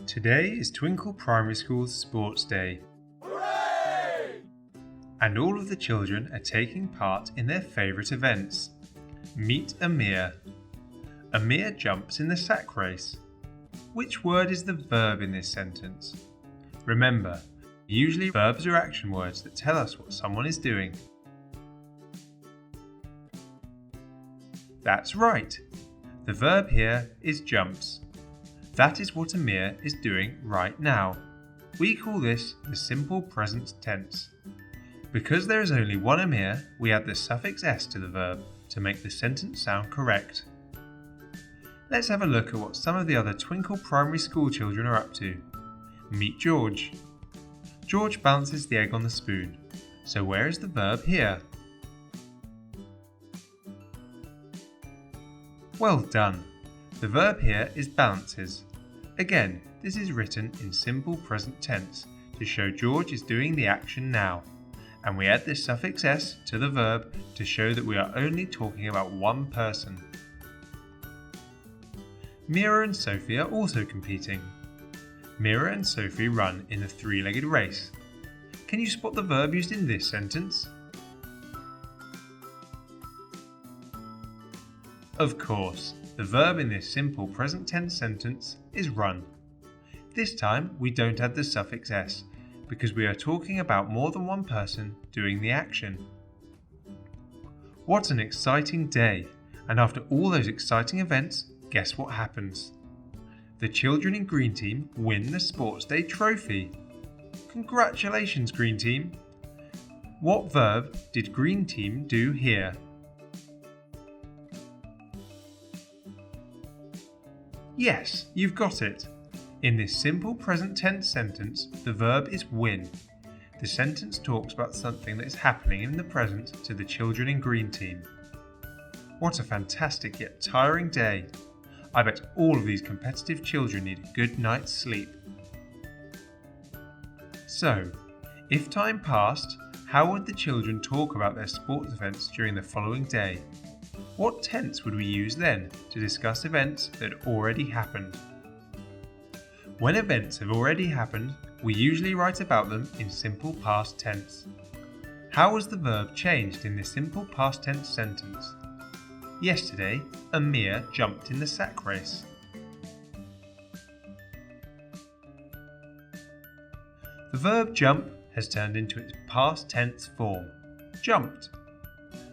Today is Twinkl Primary School's Sports Day. Hooray! And all of the children are taking part in their favourite events. Meet Amir. Amir jumps in the sack race. Which word is the verb in this sentence? Remember, usually verbs are action words that tell us what someone is doing. That's right. The verb here is jumps. That is what Amir is doing right now. We call this the simple present tense. Because there is only one Amir, we add the suffix s to the verb to make the sentence sound correct. Let's have a look at what some of the other Twinkl Primary School children are up to. Meet George. George balances the egg on the spoon. So where is the verb here? Well done. The verb here is balances. Again, this is written in simple present tense to show George is doing the action now, and we add the suffix s to the verb to show that we are only talking about one person. Mira and Sophie are also competing. Mira and Sophie run in a three-legged race. Can you spot the verb used in this sentence? Of course, the verb in this simple present tense sentence is run. This time we don't add the suffix s because we are talking about more than one person doing the action. What an exciting day! And after all those exciting events, guess what happens? The children in Green Team win the Sports Day trophy. Congratulations, Green Team! What verb did Green Team do here? Yes, you've got it. In this simple present tense sentence, the verb is win. The sentence talks about something that is happening in the present to the children in Green Team. What a fantastic yet tiring day. I bet all of these competitive children need a good night's sleep. So, if time passed, how would the children talk about their sports events during the following day? What tense would we use then to discuss events that already happened? When events have already happened, we usually write about them in simple past tense. How was the verb changed in this simple past tense sentence? Yesterday, Amir jumped in the sack race. The verb jump has turned into its past tense form, jumped.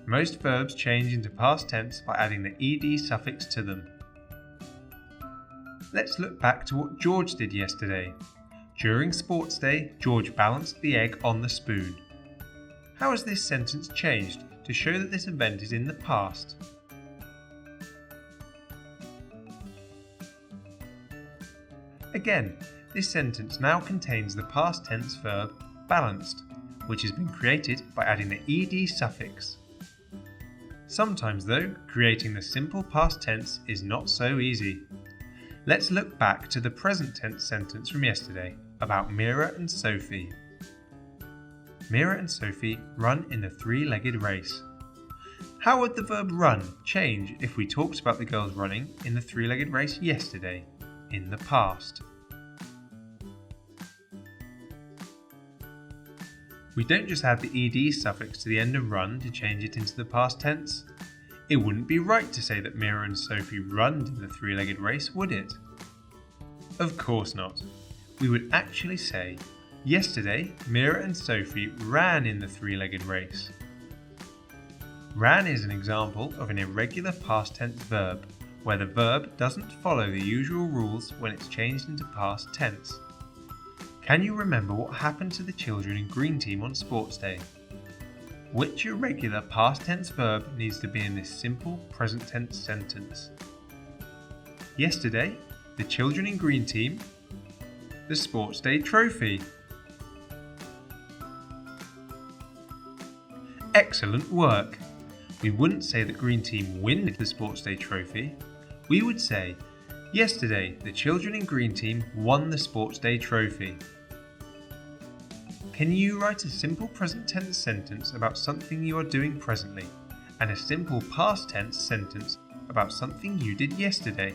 Most verbs change into past tense by adding the ed suffix to them. Let's look back to what George did yesterday. During Sports Day, George balanced the egg on the spoon. How has this sentence changed to show that this event is in the past? Again, this sentence now contains the past tense verb balanced, which has been created by adding the ed suffix. Sometimes though, creating the simple past tense is not so easy. Let's look back to the present tense sentence from yesterday about Mira and Sophie. Mira and Sophie run in the three-legged race. How would the verb run change if we talked about the girls running in the three-legged race yesterday, in the past? We don't just add the ed suffix to the end of run to change it into the past tense. It wouldn't be right to say that Mira and Sophie runned in the three-legged race, would it? Of course not. We would actually say, yesterday Mira and Sophie ran in the three-legged race. Ran is an example of an irregular past tense verb, where the verb doesn't follow the usual rules when it's changed into past tense. Can you remember what happened to the children in Green Team on Sports Day? Which irregular past tense verb needs to be in this simple present tense sentence? Yesterday, the children in Green Team, the Sports Day trophy. Excellent work! We wouldn't say that Green Team win the Sports Day trophy. We would say, yesterday, the children in Green Team won the Sports Day trophy. Can you write a simple present tense sentence about something you are doing presently, and a simple past tense sentence about something you did yesterday?